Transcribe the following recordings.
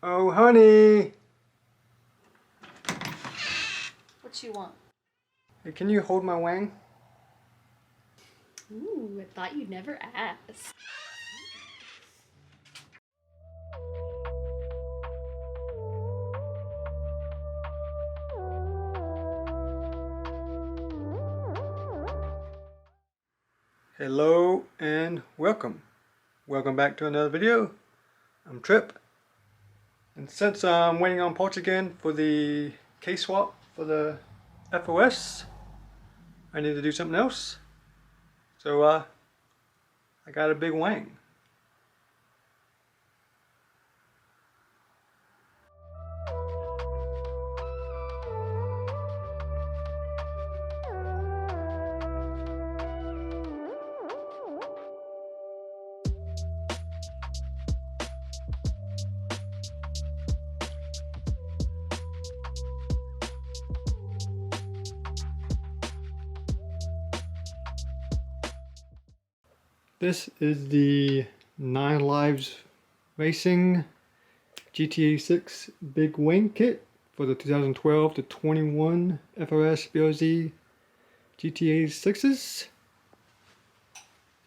Oh, honey! What you want? Hey, can you hold my Wang? Ooh, I thought you'd never ask. Hello and welcome. Welcome back to another video. I'm Trip. And since I'm waiting on parts again for the case swap for the FOS, I need to do something else. So I got a big Wang. This is the 9 Lives Racing GTA 6 Big Wing Kit for the 2012 to 21 FOS BOZ GTA 6s.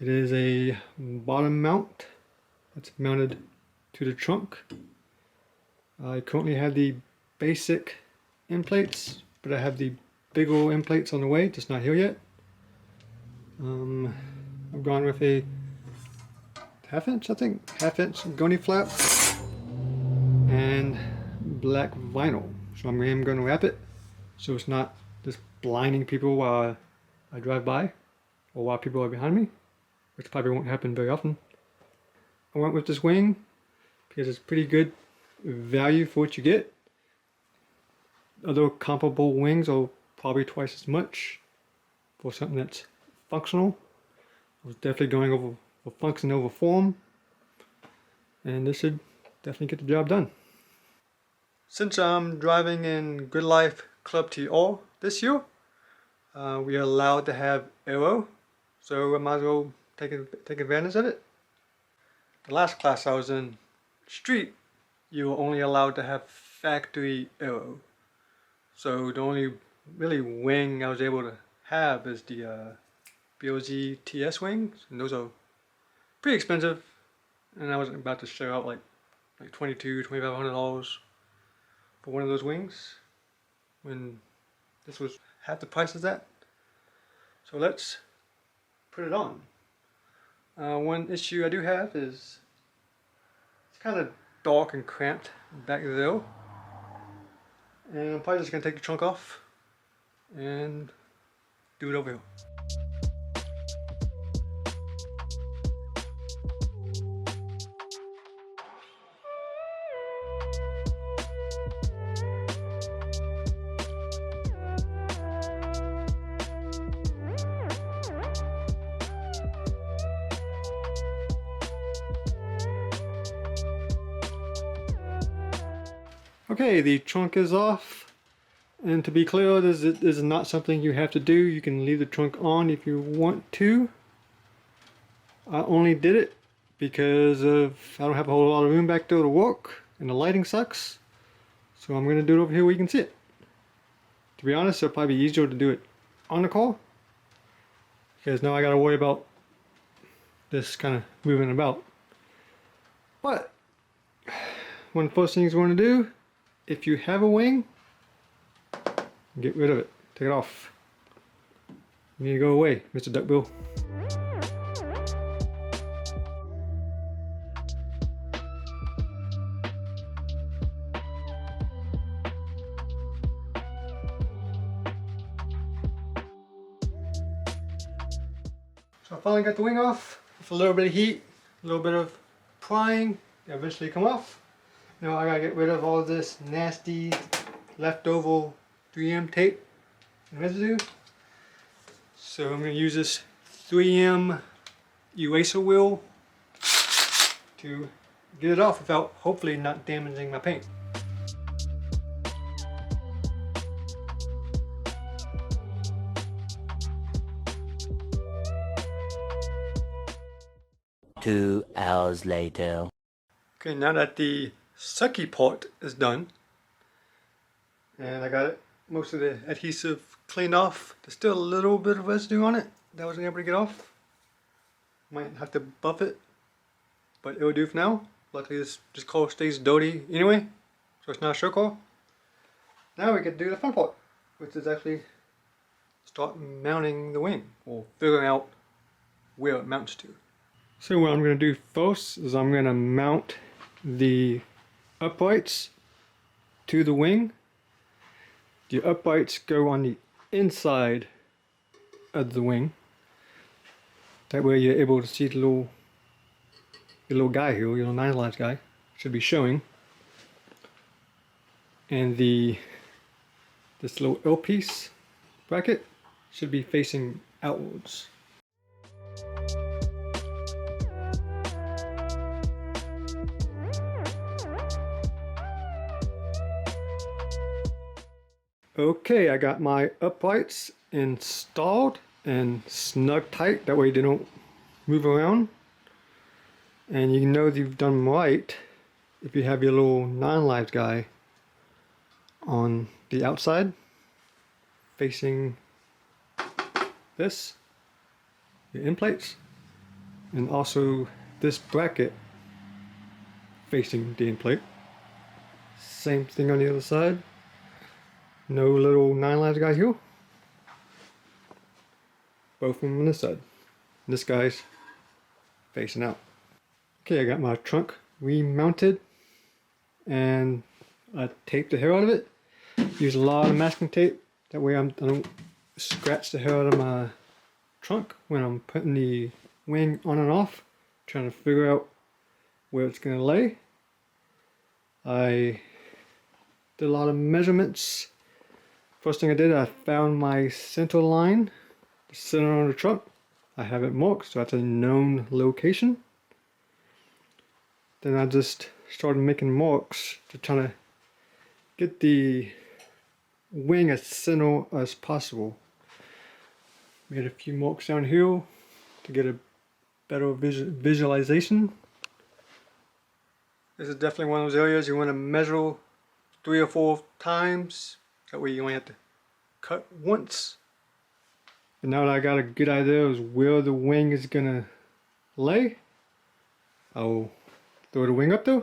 It is a bottom mount that's mounted to the trunk. I currently have the basic end plates, but I have the big old end plates on the way, just not here yet. I've gone with a half-inch gunny flap and black vinyl. So I'm going to wrap it so it's not just blinding people while I drive by or while people are behind me, which probably won't happen very often. I went with this wing because it's pretty good value for what you get. Other comparable wings are probably twice as much for something that's functional. I was definitely going over for function over form, and this should definitely get the job done. Since I'm driving in Good Life Club TR this year, we are allowed to have aero, so I might as well take advantage of it. The last class I was in, street, you were only allowed to have factory aero. So the only really wing I was able to have is the BOZ TS wings, and those are pretty expensive, and I was about to shell out like $2,500 for one of those wings when this was half the price of that. So let's put it on. One issue I do have is it's kind of dark and cramped back there, and I'm probably just going to take the trunk off and do it over here. Okay, the trunk is off, and to be clear, this is not something you have to do. You can leave the trunk on if you want to. I only did it because I don't have a whole lot of room back there to walk, and the lighting sucks. So I'm going to do it over here where you can see it. To be honest, it'll probably be easier to do it on the car, because now I got to worry about this kind of moving about. But one of the first things you want to do, if you have a wing, get rid of it. Take it off. You need to go away, Mr. Duckbill. So I finally got the wing off with a little bit of heat, a little bit of prying. It'll eventually come off. Now I gotta get rid of all this nasty leftover 3M tape and residue. So I'm gonna use this 3M eraser wheel to get it off without hopefully not damaging my paint. Two hours later. Okay, now that the sucky part is done. And I got it, most of the adhesive cleaned off. There's still a little bit of residue on it that I wasn't able to get off. Might have to buff it, but it will do for now. Luckily this car stays dirty anyway, so it's not a show car. Now we get to do the fun part, which is actually start mounting the wing, or figuring out where it mounts to. So what I'm going to do first is I'm going to mount the uprights to the wing. The uprights go on the inside of the wing. That way you're able to see the little guy here, your little 9 lives guy, should be showing. And this little L-piece bracket should be facing outwards. Okay, I got my uprights installed and snug tight, that way they don't move around. And you know you've done right if you have your little 9 lives guy on the outside facing this, your end plates, and also this bracket facing the end plate. Same thing on the other side. No little 9 lives guy here. Both of them on this side. This guy's facing out. Okay, I got my trunk remounted and I taped the hair out of it. Use a lot of masking tape. That way I don't scratch the hair out of my trunk when I'm putting the wing on and off. Trying to figure out where it's going to lay. I did a lot of measurements. First thing I did, I found my center line, the center on the trunk. I have it marked, so that's a known location. Then I just started making marks to try to get the wing as center as possible. Made a few marks down here to get a better visualization. This is definitely one of those areas you want to measure 3 or 4 times. That way you only have to cut once. And now that I got a good idea of where the wing is gonna lay, I'll throw the wing up there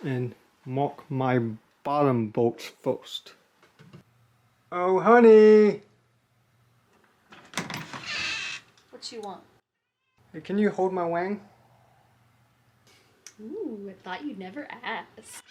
and mark my bottom bolts first. Oh honey! What you want? Hey, can you hold my wang? Ooh, I thought you'd never ask.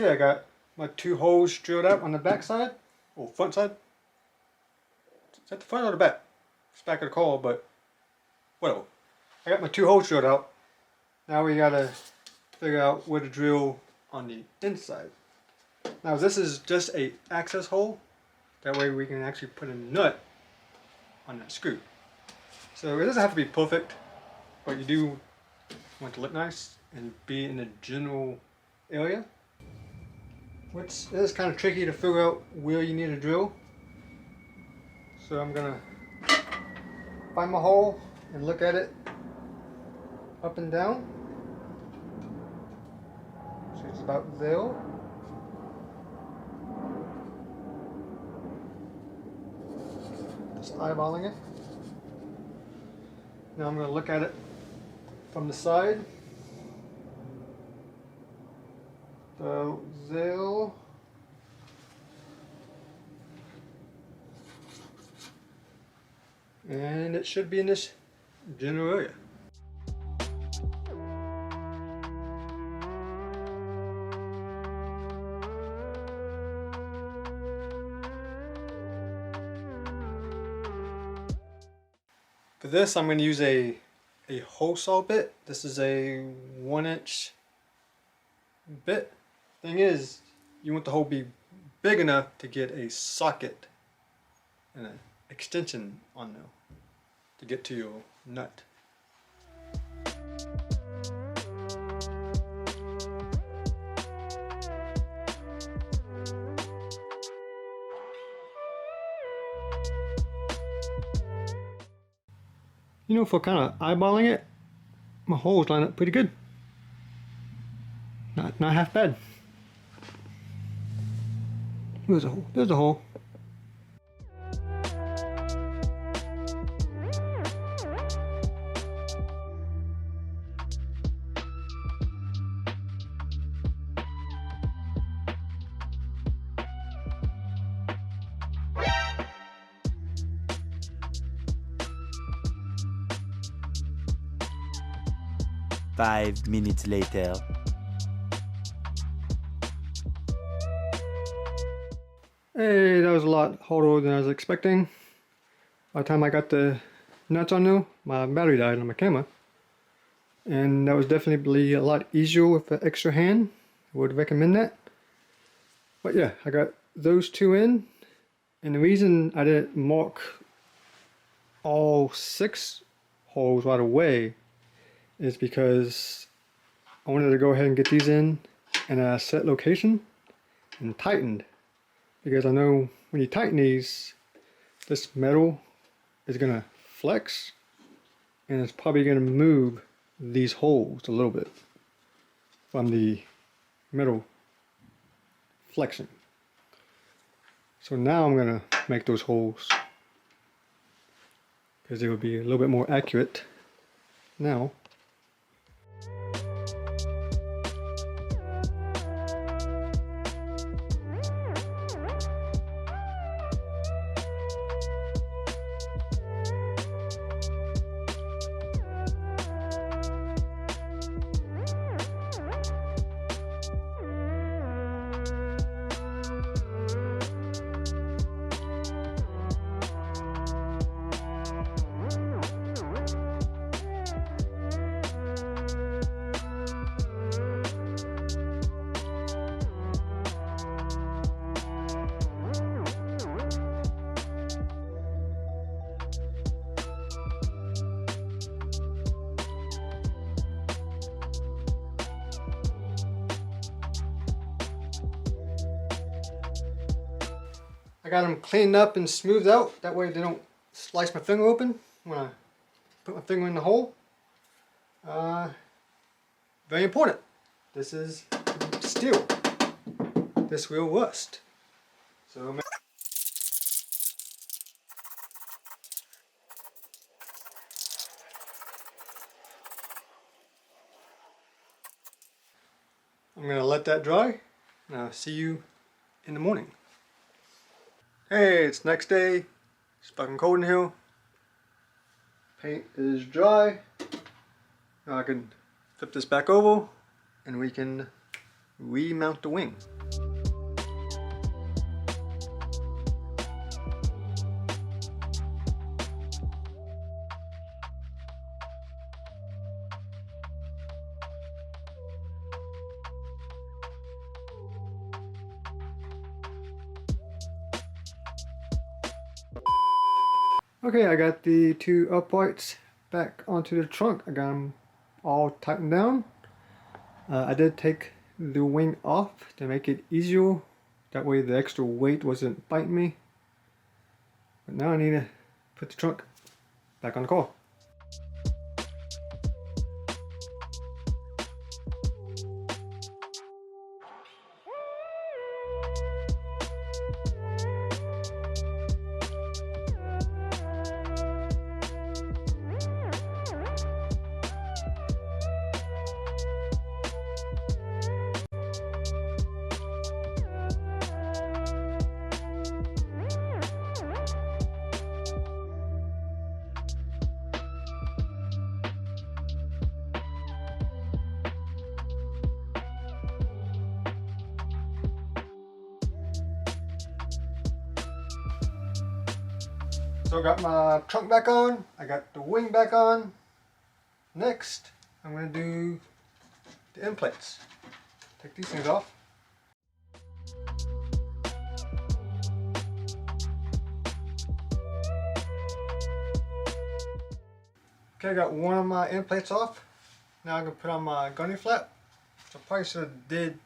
Okay, I got my 2 holes drilled out on the back side, or front side. Is that the front or the back? It's back of the car, but whatever. I got my 2 holes drilled out. Now we gotta figure out where to drill on the inside. Now this is just a access hole. That way we can actually put a nut on that screw. So it doesn't have to be perfect, but you do want it to look nice and be in the general area. Which is kind of tricky to figure out where you need to drill. So I'm gonna find my hole and look at it up and down. So it's about there. Just eyeballing it. Now I'm gonna look at it from the side. So there. And it should be in this general area. For this, I'm going to use a hole saw bit. This is a 1-inch bit. Thing is, you want the hole to be big enough to get a socket and an extension on there to get to your nut. You know, for kind of eyeballing it, my holes line up pretty good. Not half bad. There's a hole. There's a hole. Five minutes later. Hey, that was a lot harder than I was expecting. By the time I got the nuts on there, my battery died on my camera. And that was definitely a lot easier with an extra hand. I would recommend that. But yeah, I got those two in. And the reason I didn't mark all 6 holes right away is because I wanted to go ahead and get these in a set location and tightened. Because I know when you tighten these, this metal is going to flex and it's probably going to move these holes a little bit from the metal flexing. So now I'm going to make those holes because it will be a little bit more accurate now. I got them cleaned up and smoothed out. That way they don't slice my finger open when I put my finger in the hole. Very important. This is steel. This will rust. So I'm going to let that dry. And I'll see you in the morning. Hey, it's next day. It's fucking cold in here. Paint is dry. Now I can flip this back over and we can remount the wing. Okay, I got the 2 uprights back onto the trunk. I got them all tightened down. I did take the wing off to make it easier. That way the extra weight wasn't biting me. But now I need to put the trunk back on the car. So I got my trunk back on, I got the wing back on. Next, I'm going to do the end plates. Take these things off. Okay, I got one of my end plates off. Now I'm going to put on my gunny flap. So I probably should have did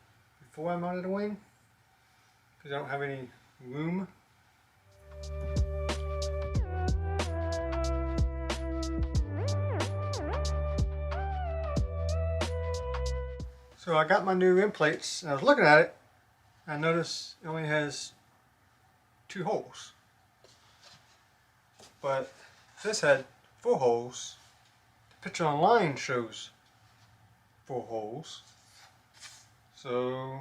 before I mounted the wing, because I don't have any room. So I got my new end plates, and I was looking at it, and I noticed it only has 2 holes. But this had 4 holes. The picture online shows 4 holes. So,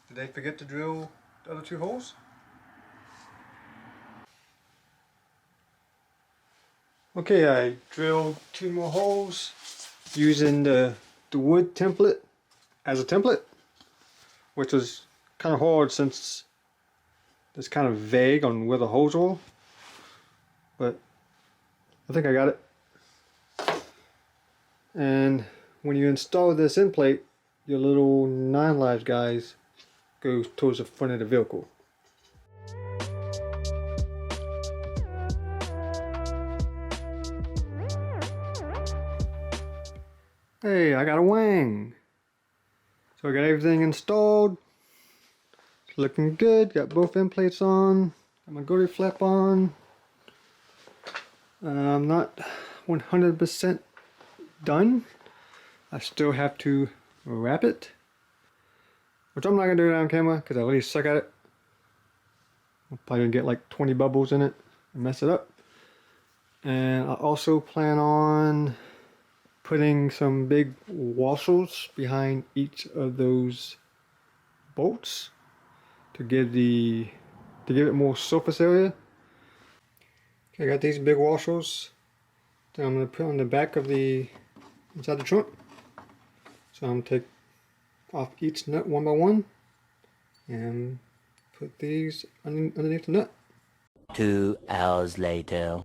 did they forget to drill the other 2 holes? Okay, I drilled 2 more holes using the wood template as a template, which was kind of hard since it's kind of vague on where the holes are, but I think I got it. And when you install this end plate, your little 9 lives guys go towards the front of the vehicle. Hey, I got a Wang. So I got everything installed. It's looking good. Got both end plates on. Got my goatee flap on. I'm not 100% done. I still have to wrap it, which I'm not gonna do it on camera because I really suck at it. I'm probably gonna get like 20 bubbles in it and mess it up. And I also plan on putting some big washers behind each of those bolts to give it more surface area. Okay, I got these big washers that I'm going to put on the back of inside the trunk. So I'm going to take off each nut one by one and put these underneath the nut. 2 hours later.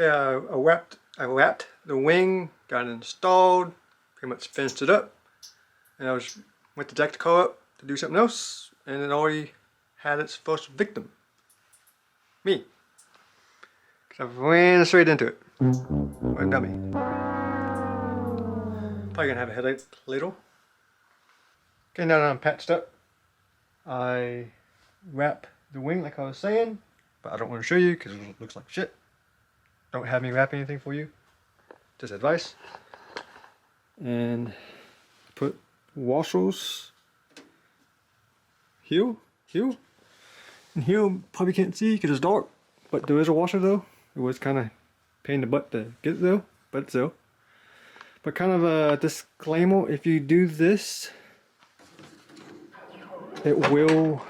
Okay, I wrapped the wing, got it installed, pretty much finished it up, and I went to jack the car up to do something else, and it already had its first victim. Me. Because I ran straight into it. What a dummy. Probably gonna have a headache later. Okay, now that I'm patched up, I wrap the wing like I was saying, but I don't want to show you because it looks like shit. Don't have me wrap anything for you. Just advice. And put washers here, and here probably can't see because it's dark, but there is a washer though. It was kind of pain in the butt to get it though, but it's there. But kind of a disclaimer: if you do this, it will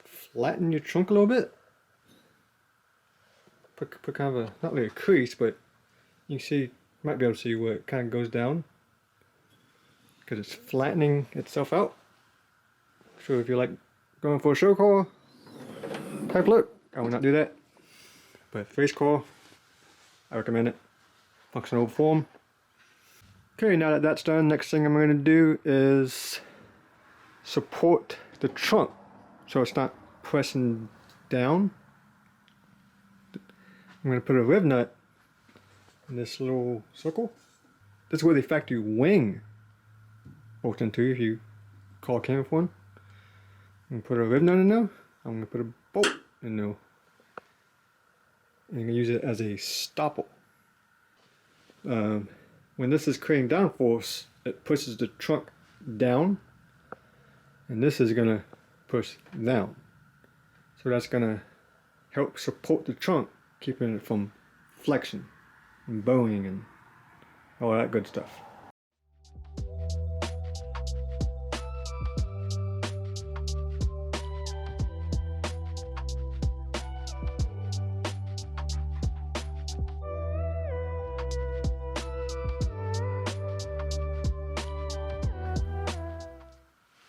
flatten your trunk a little bit. Put kind of not really a crease, but you can see, might be able to see where it kind of goes down because it's flattening itself out. So if you're like going for a show car type look, I would not do that. But face car, I recommend it. Functional form. Okay, now that that's done, next thing I'm going to do is support the trunk so it's not pressing down. I'm going to put a rib nut in this little circle. This is where the factory wing bolts into if you call camera for one. I'm going to put a rib nut in there. I'm going to put a bolt in there. And I'm going to use it as a stopper. When this is creating downforce, it pushes the trunk down. And this is going to push down. So that's going to help support the trunk, keeping it from flexion and bowing and all that good stuff.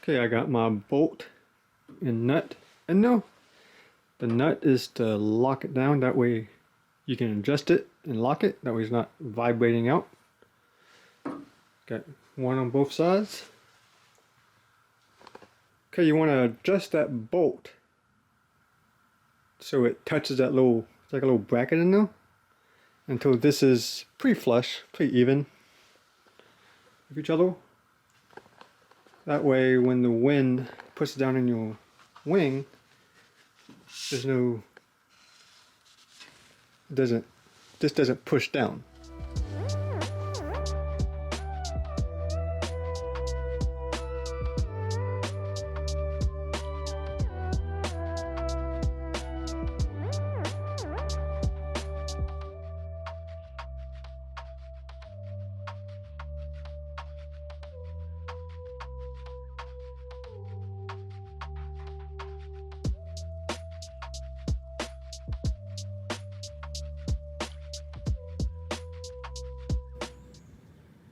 Okay, I got my bolt and nut in there. The nut is to lock it down, that way you can adjust it and lock it, that way it's not vibrating out. Got one on both sides. Okay, you want to adjust that bolt so it touches that little, it's like a little bracket in there, until this is pretty flush, pretty even with each other. That way when the wind pushes down in your wing, there's no, this doesn't push down.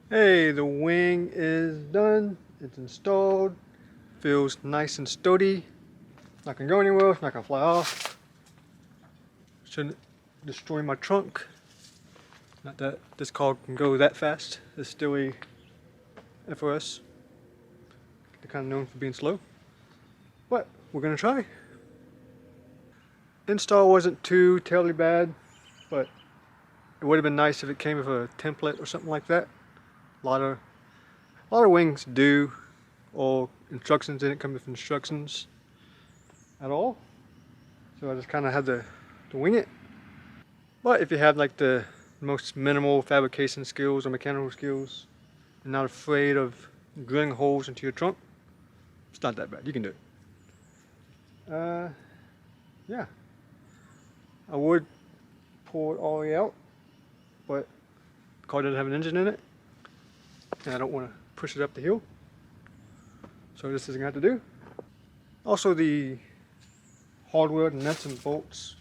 Hey, the wing is done. It's installed. Feels nice and sturdy. Not gonna go anywhere. It's not gonna fly off. Shouldn't destroy my trunk. Not that this car can go that fast. It's still a FOS. They're kind of known for being slow. But we're gonna try. Install wasn't too terribly bad, but it would have been nice if it came with a template or something like that. A lot of wings do, or instructions didn't come with instructions at all. So I just kind of had to wing it. But if you have like the most minimal fabrication skills or mechanical skills, and not afraid of drilling holes into your trunk, it's not that bad. You can do it. Yeah. I would pull it all the way out, but the car doesn't have an engine in it. And I don't want to push it up the hill, so this isn't going to have to do. Also, the hardware, the nuts and bolts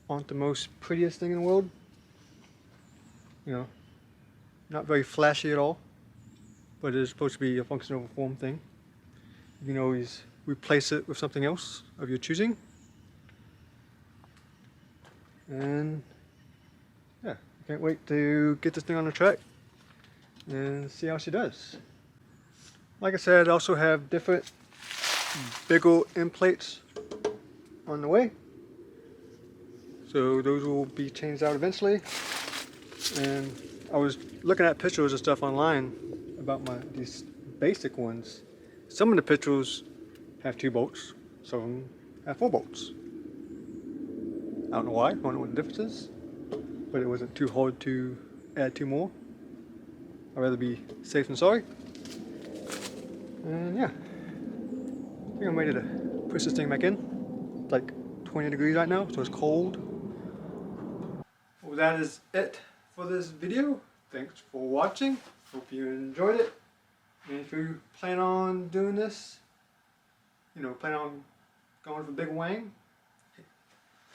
aren't the most prettiest thing in the world. You know, not very flashy at all, but it is supposed to be a functional form thing. You can always replace it with something else of your choosing. And yeah, I can't wait to get this thing on the track and see how she does. Like I said, I also have different bigger end plates on the way, so those will be changed out eventually. And I was looking at pictures and stuff online about these basic ones. Some of the pictures have 2 bolts, some of them have 4 bolts. I don't know why, I don't know what the difference is, but it wasn't too hard to add 2 more. I'd rather be safe than sorry. And yeah, I think I'm ready to push this thing back in. It's like 20 degrees right now, so it's cold. Well, that is it for this video. Thanks for watching. Hope you enjoyed it. And if you plan on doing this, you know, plan on going for Big Wang,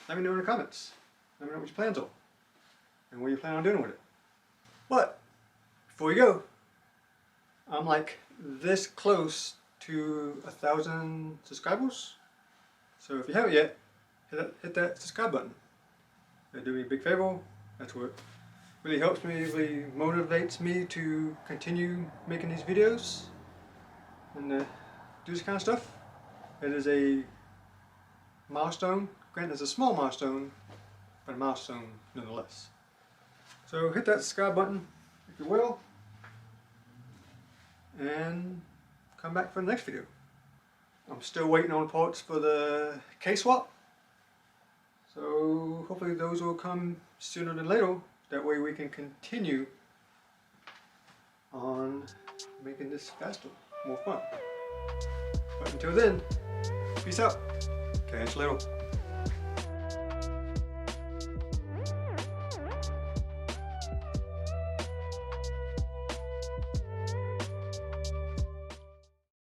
let me know in the comments. Let me know what your plans are and what you plan on doing with it. But before you go, I'm like this close to 1,000 subscribers. So if you haven't yet, hit that subscribe button. That'd do me a big favor. That's what really helps me, really motivates me to continue making these videos and do this kind of stuff. It is a milestone. Granted, it's a small milestone, but a milestone nonetheless. So hit that subscribe button if you will, and come back for the next video. I'm still waiting on parts for the K-swap, so hopefully those will come sooner than later. That way we can continue on making this faster, more fun. But until then, peace out. Catch you later.